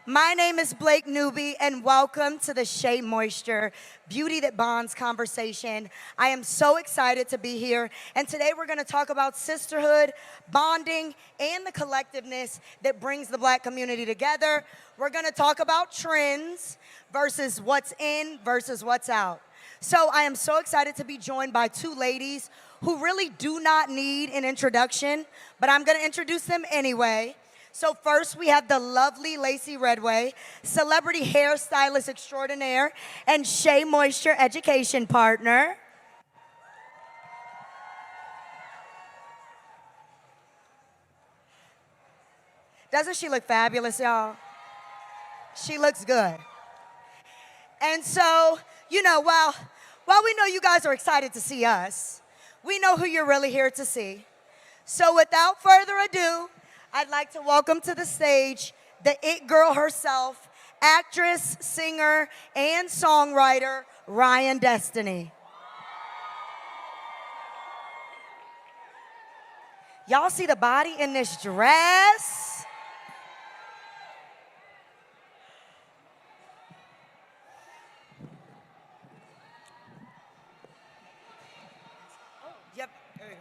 My name is Blake Newby, and welcome to the Shea Moisture Beauty That Bonds conversation. I am so excited to be here, and today we're going to talk about sisterhood, bonding, and the collectiveness that brings the Black community together. We're going to talk about trends versus what's in versus what's out. So I am so excited to be joined by two ladies who really do not need an introduction, but I'm going to introduce them anyway. So first, we have the lovely Lacy Redway, celebrity hairstylist extraordinaire and Shea Moisture education partner. Doesn't she look fabulous, y'all? She looks good. And so, while we know you guys are excited to see us, we know who you're really here to see. So without further ado, I'd like to welcome to the stage the it girl herself, actress, singer, and songwriter, Ryan Destiny. Y'all see the body in this dress? Yep. There we go.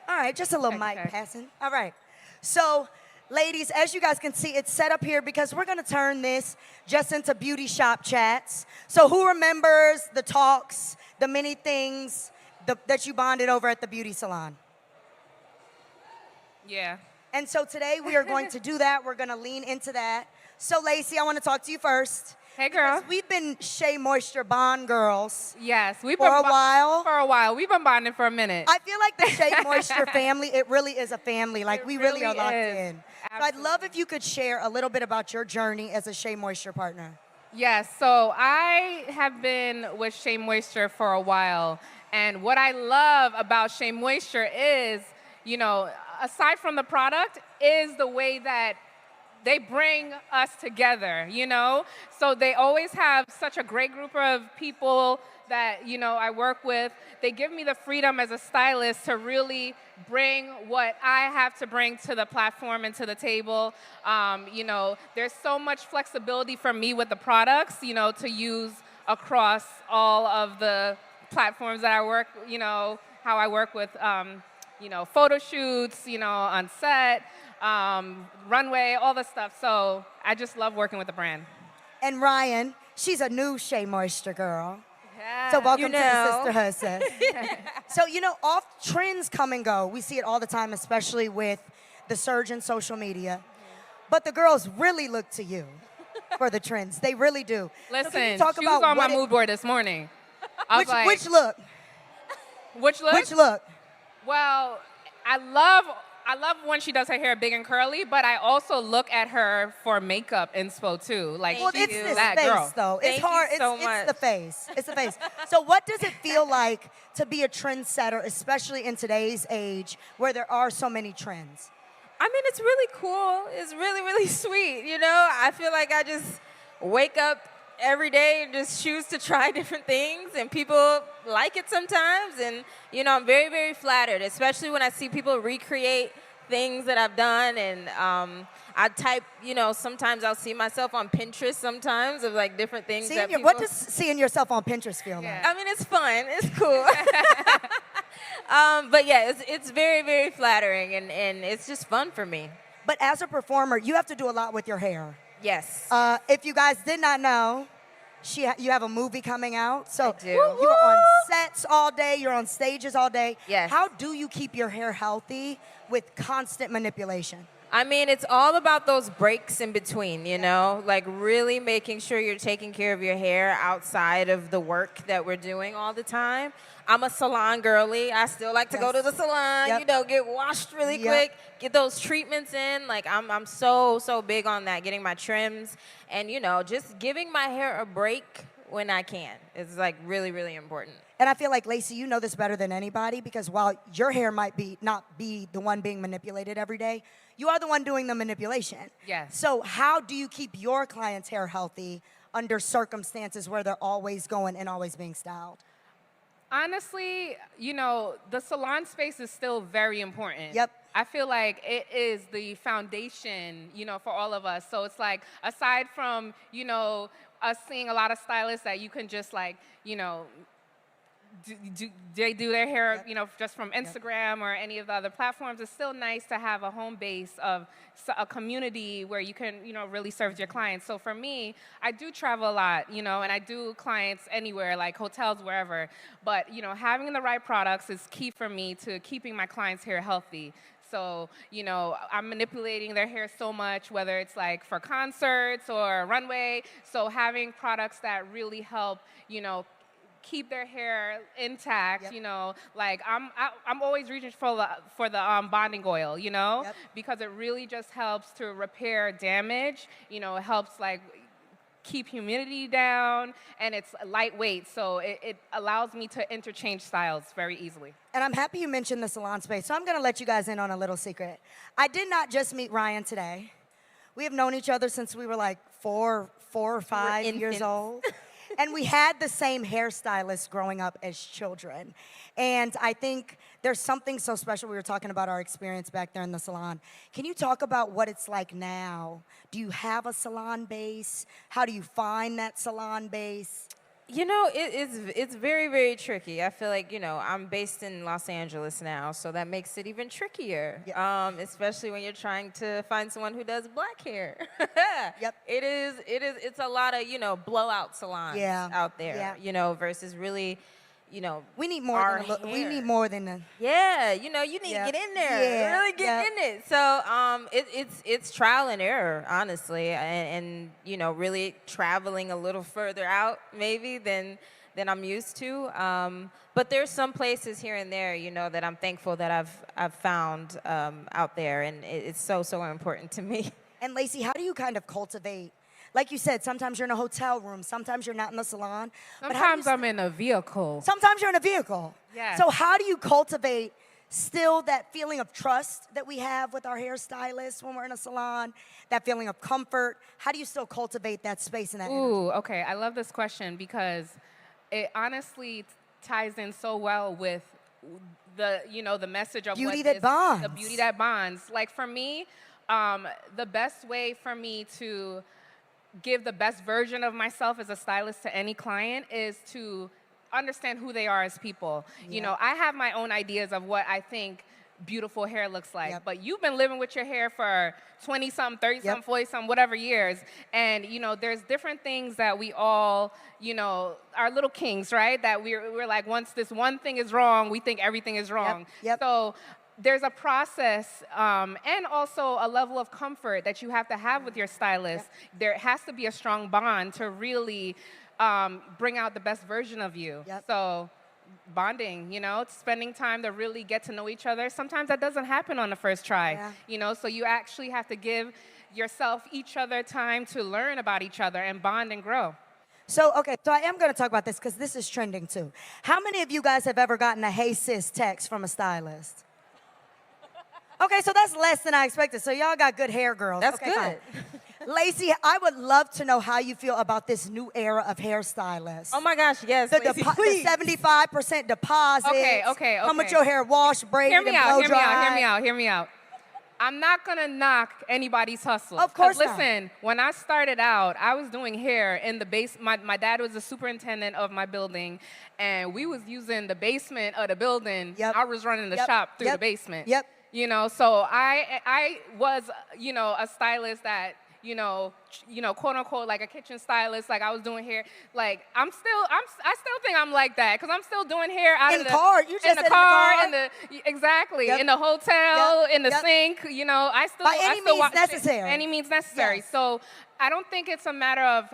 All right, just a little mic passing. All right. So, ladies, as you guys can see, it's set up here because we're going to turn this just into beauty shop chats. So who remembers the talks, the many things that you bonded over at the beauty salon? Yeah. And so today we are going to do that. We're going to lean into that. So, Lacy, I want to talk to you first. Hey, girl. Because we've been Shea Moisture Bond girls. Yes, we've for been a while. For a while. We've been bonding for a minute. I feel like the Shea Moisture family, it really is a family. Like, we really are locked in. So I'd love if you could share a little bit about your journey as a Shea Moisture partner. Yes, so I have been with Shea Moisture for a while. And what I love about Shea Moisture is, aside from the product, is the way that they bring us together, So they always have such a great group of people that, I work with. They give me the freedom as a stylist to really bring what I have to bring to the platform and to the table. There's so much flexibility for me with the products, to use across all of the platforms that I work, how I work with, photo shoots, on set. Runway, all the stuff. So I just love working with the brand. And Ryan, she's a new Shea Moisture girl. Yeah, so welcome to the sisterhood, sis. So, off trends come and go. We see it all the time, especially with the surge in social media. But the girls really look to you for the trends. They really do. Listen, so she was on my mood board this morning. Which look? Which look? Which look? Well, I love when she does her hair big and curly, but I also look at her for makeup inspo too. Like, well, she's it's this that face, girl. though. It's hard. It's the face. It's the face. So what does it feel like to be a trendsetter, especially in today's age where there are so many trends? I mean, it's really cool. It's really, really sweet, I feel like I just wake up every day and just choose to try different things, and people like it sometimes, and I'm very, very flattered, especially when I see people recreate things that I've done, and I type, sometimes I'll see myself on Pinterest sometimes of like different things that people... What does seeing yourself on Pinterest feel like? I mean, it's fun, it's cool. But yeah, it's very, very flattering, and it's just fun for me. But as a performer, you have to do a lot with your hair. Yes. If you guys did not know, you have a movie coming out. So I do. You're on sets all day. You're on stages all day. Yes. How do you keep your hair healthy with constant manipulation? I mean, it's all about those breaks in between, like really making sure you're taking care of your hair outside of the work that we're doing all the time. I'm a salon girly. I still like to go to the salon, get washed really quick, get those treatments in. Like, I'm so big on that, getting my trims and, just giving my hair a break when I can. It's like really, really important. And I feel like, Lacy, you know this better than anybody, because while your hair might not be the one being manipulated every day, you are the one doing the manipulation. Yes. So how do you keep your clients' hair healthy under circumstances where they're always going and always being styled? Honestly, the salon space is still very important. Yep. I feel like it is the foundation, for all of us. So it's like, aside from, us seeing a lot of stylists that you can just like, they do their hair, just from Instagram or any of the other platforms. It's still nice to have a home base of a community where you can, really serve your clients. So for me, I do travel a lot, and I do clients anywhere, like hotels, wherever. But, having the right products is key for me to keeping my clients' hair healthy. So, I'm manipulating their hair so much, whether it's like for concerts or runway. So having products that really help, keep their hair intact, like I'm always reaching for the bonding oil, because it really just helps to repair damage, it helps like keep humidity down, and it's lightweight, so it allows me to interchange styles very easily. And I'm happy you mentioned the salon space, so I'm gonna let you guys in on a little secret. I did not just meet Ryan today. We have known each other since we were like four or five years old. And we had the same hairstylist growing up as children. And I think there's something so special. We were talking about our experience back there in the salon. Can you talk about what it's like now? Do you have a salon base? How do you find that salon base? It's very, very tricky. I feel like, I'm based in Los Angeles now, so that makes it even trickier, especially when you're trying to find someone who does black hair. Yep. It's a lot of, blowout salons out there, versus really, we need more than we need more than a, you need to get in there, really get in it. So it's trial and error, honestly, and really traveling a little further out maybe than I'm used to. But there's some places here and there, that I'm thankful that I've found out there, and it's so important to me. And Lacy, how do you kind of cultivate? Like you said, sometimes you're in a hotel room, sometimes you're not in the salon. Sometimes I'm in a vehicle. Sometimes you're in a vehicle. Yes. So how do you cultivate still that feeling of trust that we have with our hairstylist when we're in a salon, that feeling of comfort? How do you still cultivate that space and that energy? Okay. I love this question because it honestly ties in so well with the message of Beauty that bonds. The beauty that bonds. Like for me, the best way for me to give the best version of myself as a stylist to any client is to understand who they are as people. I have my own ideas of what I think beautiful hair looks like, but you've been living with your hair for 20-something, 30-something, 40-something, whatever years, and there's different things that we all, are little kings, right? That we're like, once this one thing is wrong, we think everything is wrong. So there's a process and also a level of comfort that you have to have with your stylist. There has to be a strong bond to really bring out the best version of you. So bonding, spending time to really get to know each other. Sometimes that doesn't happen on the first try, so you actually have to give yourself, each other time to learn about each other and bond and grow. So I am going to talk about this because this is trending too. How many of you guys have ever gotten a "Hey sis" text from a stylist? Okay, so that's less than I expected. So y'all got good hair girls. That's good. Fine. Lacy, I would love to know how you feel about this new era of hairstylists. Oh my gosh, yes, The, Lacy, the 75% deposits. Okay. Come with your hair washed, braided, Hear me and hear me out. I'm not gonna knock anybody's hustle. Of course not. Listen, when I started out, I was doing hair in the base. My dad was the superintendent of my building, and we was using the basement of the building. I was running the shop through the basement. So I was, a stylist that, quote unquote, like a kitchen stylist, like I was doing hair. Like I still think I'm like that because I'm still doing hair out of the car. You just in the car, exactly in the hotel, in the sink. I still by any means necessary. Any means necessary. So I don't think it's a matter of.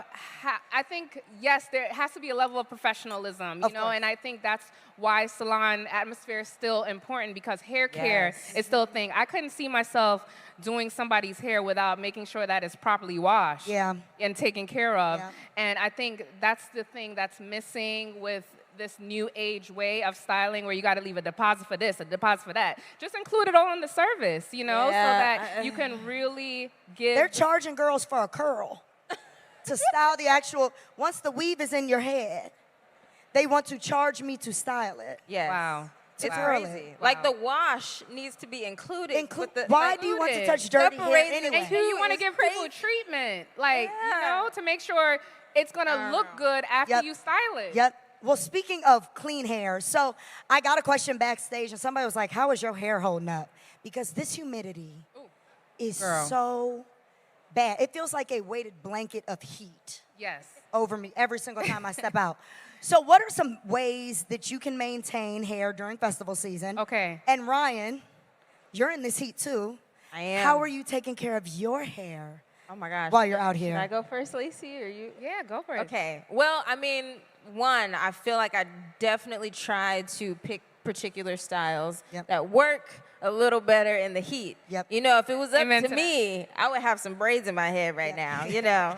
I think yes, there has to be a level of professionalism, and I think that's why salon atmosphere is still important because hair care is still a thing. I couldn't see myself doing somebody's hair without making sure that it's properly washed and taken care of. And I think that's the thing that's missing with this new age way of styling where you got to leave a deposit for this, a deposit for that. Just include it all in the service, so that you can really give. They're charging girls for a curl to style the actual, once the weave is in your head, they want to charge me to style it. Yes. Wow. It's early. crazy. Like the wash needs to be included. with the, Why like, do you want to included. touch dirty hair Separated anyway? the And you want to It's give people crazy. treatment, like, you Yeah. know, to make sure it's going to look good after Yep. you style it. Yep. Well, speaking of clean hair, so I got a question backstage, and somebody was like, "How is your hair holding up?" Because this humidity is Girl. so bad. It feels like a weighted blanket of heat Yes. over me every single time I step out. So, what are some ways that you can maintain hair during festival season? Okay. And Ryan, you're in this heat too. I am. How are you taking care of your hair Oh my gosh. while you're out Should here? I go first, Lacy, or you? Yeah, go for it. Okay. Well, I mean, one, I feel like I definitely try to pick particular styles Yep. that work a little better in the heat. Yep. You know, if it was up Amen to to me, I would have some braids in my head right now, you know.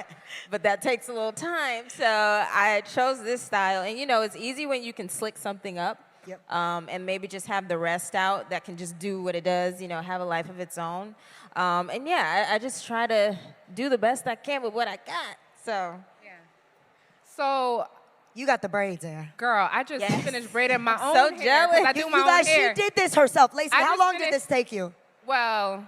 But that takes a little time. So I chose this style. And, you know, it's easy when you can slick something up. Yep. And maybe just have the rest out that can just do what it does, you know, have a life of its own. And yeah, I just try to do the best I can with what I got. So Yeah. So, You got the braids there. girl, I just Yes. finished braiding my own so hair 'cause jealous. I do my You guys, own hair. she did this herself. Lacey, I how just long did finished- this take you? Well,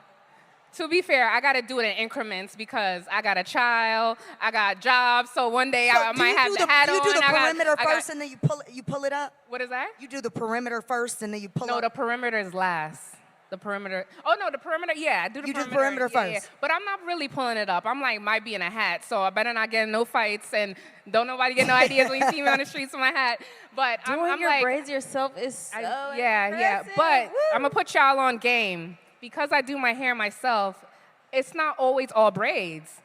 to be fair, I got to do it in increments because I got a child, I got jobs, so one day So I do might you have do the hat on. You do the I got- perimeter I got- first, and then you pull it up. What is that? You do the perimeter first, and then you pull No, up. the perimeter is last. The perimeter. Oh no, the perimeter. Yeah, I do the You do perimeter. the perimeter Yeah. first. But I'm not really pulling it up. I'm like might be in a hat, so I better not get in no fights and don't nobody get no ideas when you see me on the streets with my hat. But doing I'm your like, braids yourself is so yeah. impressive. But Woo. I'm gonna put y'all on game because I do my hair myself. It's not always all braids.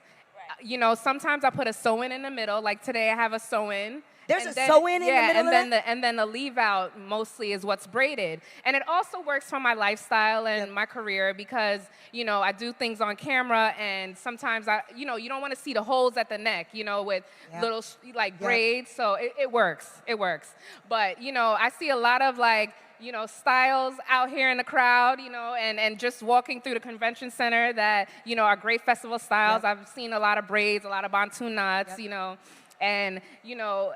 You know, sometimes I put a sew-in in the middle. Like today, I have a sew-in. There's And a then- sew-in in the yeah, middle and of then that? and then the leave out mostly is what's braided. And it also works for my lifestyle and my career because, you know, I do things on camera and sometimes you don't want to see the holes at the neck, you know, with Yep. little braids. So it works. It works. But, you know, I see a lot of like, you know, styles out here in the crowd, you know, and just walking through the convention center that, you know, are great festival styles. Yep. I've seen a lot of braids, a lot of bantu knots, Yep. you know, and, you know,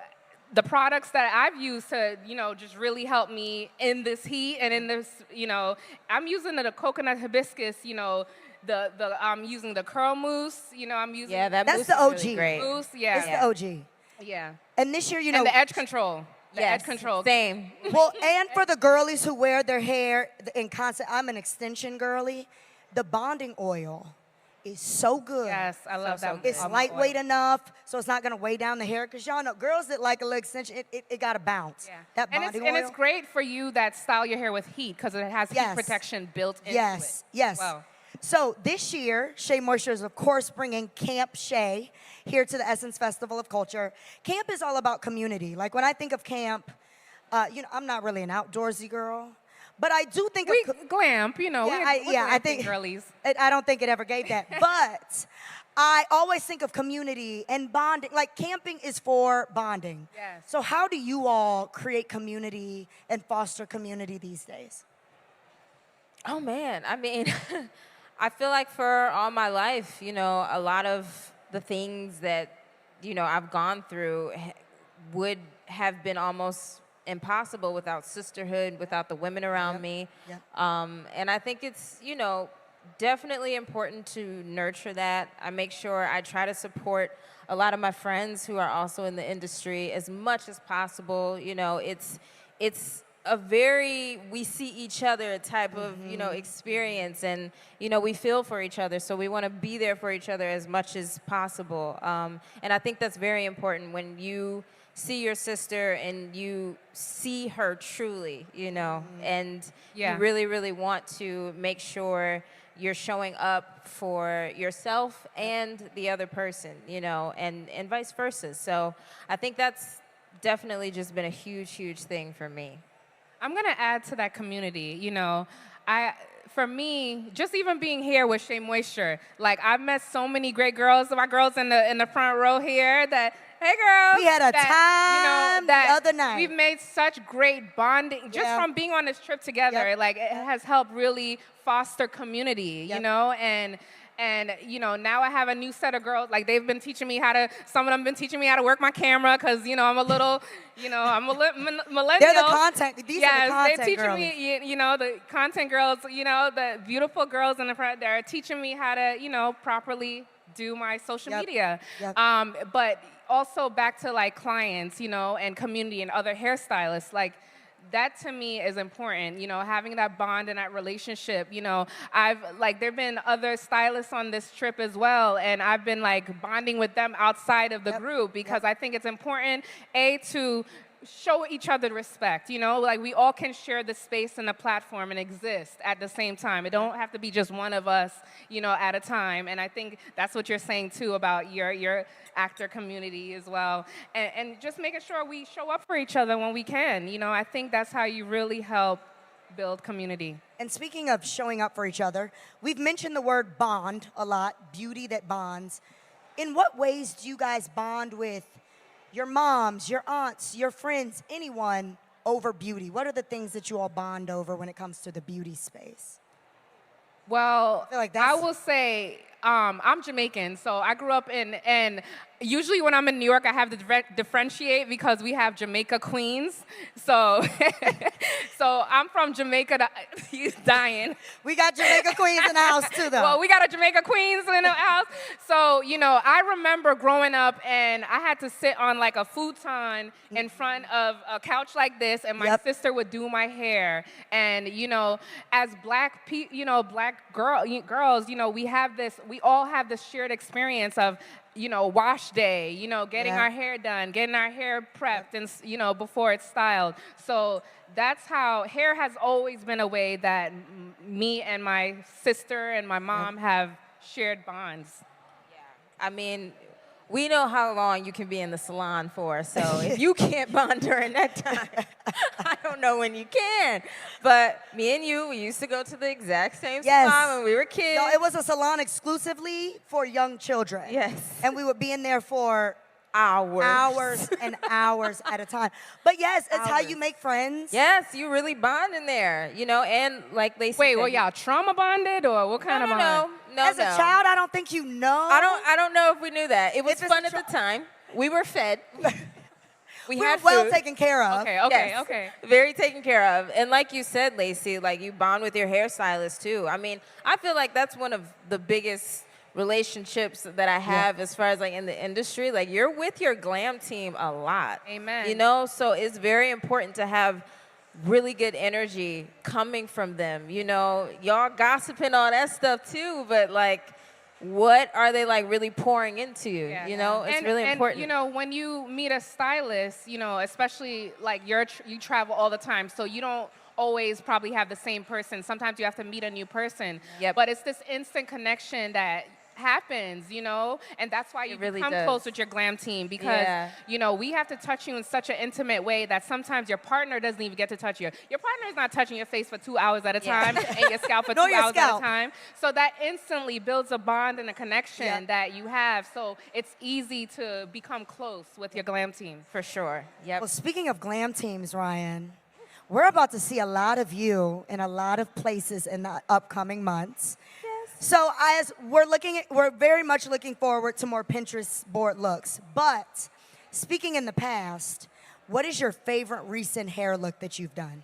the products that I've used to, you know, just really help me in this heat and in this, you know, I'm using the coconut hibiscus, you know, I'm using the curl mousse, you know, I'm using Yeah, that That's mousse the is really OG. great. mousse, yeah, It's the OG. yeah, And this year, you know, and the edge control, the Yes, edge control. Same. well, and for the girlies who wear their hair in constant, I'm an extension girly. The bonding oil is so good. Yes, I love So that. good. It's almond lightweight oil. enough, so it's not gonna weigh down the hair. Cause y'all know, girls that like a little extension, it gotta bounce. Yeah. That and bonding and oil. it's great for you that style your hair with heat because it has Yes. heat protection built into Yes, it. yes. Wow. So this year, Shea Moisture is of course bringing Camp Shea here to the Essence Festival of Culture. Camp is all about community. Like when I think of camp, you know, I'm not really an outdoorsy girl, but I do think We of glamp, you know. Yeah, we're I glamping think girlies. I don't think it ever gave that. But I always think of community and bonding. Like camping is for bonding. Yes. So how do you all create community and foster community these days? Oh man, I mean, I feel like for all my life, you know, a lot of the things that, you know, I've gone through would have been almost impossible without sisterhood, without the women around me. Yep. And I think it's, you know, definitely important to nurture that. I make sure I try to support a lot of my friends who are also in the industry as much as possible. You know, it's a very we see each other type of, you know, experience, and you know, we feel for each other, so we want to be there for each other as much as possible. And I think that's very important when you see your sister and you see her truly, you know, and Yeah. you really, really want to make sure you're showing up for yourself and the other person, you know, and vice versa. So I think that's definitely just been a huge, huge thing for me. I'm gonna add to that community. You know, for me, just even being here with Shea Moisture, like I've met so many great girls. My girls in the front row here. That hey girls, We had a that, time the other night. We've made such great bonding just Yeah. from being on this trip together. Yep. Like it has helped really foster community. Yep. You know, and And, you know, now I have a new set of girls. Like, they've been teaching me how to, some of them been teaching me how to work my camera because, you know, I'm a little, you know, I'm a millennial. They're the content, these are the Yes, content they're teaching girlies. me, you know, the content girls, you know, the beautiful girls in the front, they're teaching me how to, you know, properly do my social media. Yep. But also back to like clients, you know, and community and other hairstylists, like that to me is important, you know, having that bond and that relationship. You know, there've been other stylists on this trip as well, and I've been like bonding with them outside of the group because I think it's important, to show each other respect, you know, like we all can share the space and the platform and exist at the same time. It don't have to be just one of us, you know, at a time. And I think that's what you're saying too about your actor community as well. And just making sure we show up for each other when we can. You know, I think that's how you really help build community. And speaking of showing up for each other, we've mentioned the word bond a lot, beauty that bonds. In what ways do you guys bond with your moms, your aunts, your friends, anyone over beauty? What are the things that you all bond over when it comes to the beauty space? Well, I feel like I will say I'm Jamaican, so I grew up and usually when I'm in New York, I have to differentiate because we have Jamaica Queens. So, so I'm from Jamaica. He's dying. We got Jamaica Queens in the house too, though. Well, we got a Jamaica Queens in the house. So, you know, I remember growing up and I had to sit on like a futon in front of a couch like this, and my sister would do my hair. And, you know, as black girls, you know, we all have this shared experience of, you know, wash day, you know, getting our hair done, getting our hair prepped, and, you know, before it's styled. So that's how hair has always been a way that me and my sister and my mom have shared bonds. Yeah, I mean, we know how long you can be in the salon for, so if you can't bond during that time, I don't know when you can. But me and you, we used to go to the exact same salon when we were kids. No, it was a salon exclusively for young children. Yes. And we would be in there for hours and hours at a time. But yes, it's how you make friends. Yes, you really bond in there, you know, and like Lacy Wait, said, were y'all trauma bonded or what kind of bond? No, As a child, I don't think you know. I don't know if we knew that. It was If it's fun at the time. We were fed. We We're had well food. taken care of. Okay. Very taken care of. And like you said, Lacy, like you bond with your hairstylist too. I mean, I feel like that's one of the biggest relationships that I have as far as like in the industry. Like you're with your glam team a lot. Amen. You know, so it's very important to have really good energy coming from them. You know, y'all gossiping all that stuff too, but like, what are they like really pouring into you? Yeah. You know, it's really important. And, you know, when you meet a stylist, you know, especially like you travel all the time, so you don't always probably have the same person. Sometimes you have to meet a new person. Yep. But it's this instant connection that happens, you know, and that's why you really become does. close with your glam team because, you know, we have to touch you in such an intimate way that sometimes your partner doesn't even get to touch you. Your partner is not touching your face for 2 hours at a time and your scalp for 2 hours at a time. So that instantly builds a bond and a connection that you have. So it's easy to become close with your glam team. For sure. Yep. Well, speaking of glam teams, Ryan, we're about to see a lot of you in a lot of places in the upcoming months. So as we're very much looking forward to more Pinterest board looks. But speaking in the past, what is your favorite recent hair look that you've done?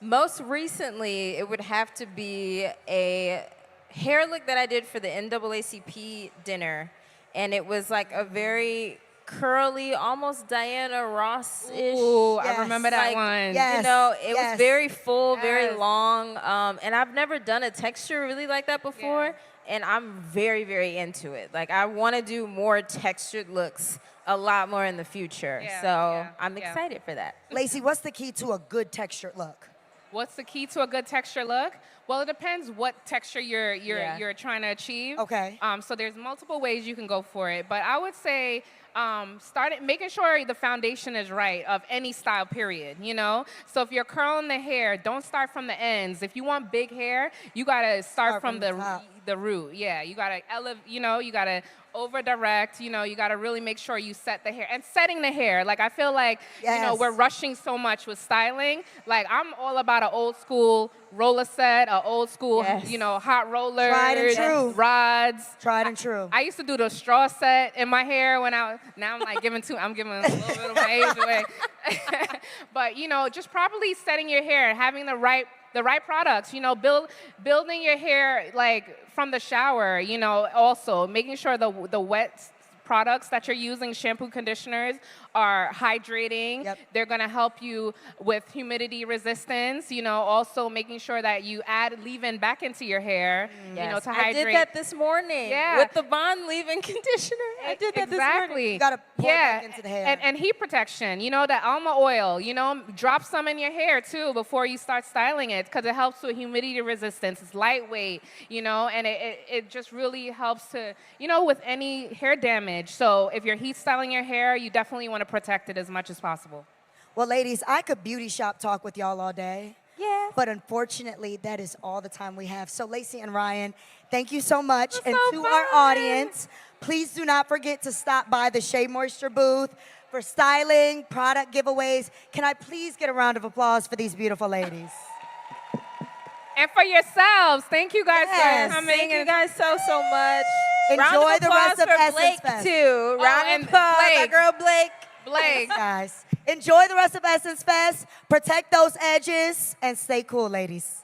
Most recently, it would have to be a hair look that I did for the NAACP dinner. And it was like a very curly, almost Diana Ross-ish. Ooh, I remember that one. Yes. You know, it was very full, very Yes. long, and I've never done a texture really like that before, and I'm very, very into it. Like, I want to do more textured looks a lot more in the future, so I'm excited for that. Lacy, what's the key to a good textured look? What's the key to a good texture look? Well, it depends what texture you're trying to achieve. Okay. So there's multiple ways you can go for it, but I would say making sure the foundation is right of any style, period, you know? So if you're curling the hair, don't start from the ends. If you want big hair, you gotta start from the the root. Yeah, you gotta you gotta over direct. You gotta really make sure you set the hair and setting the hair. Like I feel like Yes. we're rushing so much with styling. Like I'm all about an old school roller set, an old school Yes. hot rollers, Tried and true. rods. Tried and true. I used to do the straw set in my hair now I'm like I'm giving a little bit of my age away. But just properly setting your hair, having the right products, building your hair like from the shower, also making sure the wet products that you're using, shampoo, conditioners, are hydrating. Yep. They're gonna help you with humidity resistance, also making sure that you add leave-in back into your hair, Yes. to I hydrate. did that this morning with the Bond leave-in conditioner. I did that this morning. Exactly. You gotta pour it back into the hair. And heat protection, the almond oil, drop some in your hair too before you start styling it because it helps with humidity resistance. It's lightweight, and it just really helps to, with any hair damage. So if you're heat styling your hair, you definitely want to protect it as much as possible. Well, ladies, I could beauty shop talk with y'all all day. Yeah. But unfortunately, that is all the time we have. So Lacy and Ryan, thank you so much. And so to our fun. audience, please do not forget to stop by the Shea Moisture booth for styling, product giveaways. Can I please get a round of applause for these beautiful ladies? And for yourselves, thank you guys Yes. for coming. Thank you guys so much. Enjoy Round of the rest applause of for Essence Blake Fest. too. Round and of applause, Blake. our girl Blake. Blake. Guys, enjoy the rest of Essence Fest. Protect those edges and stay cool, ladies.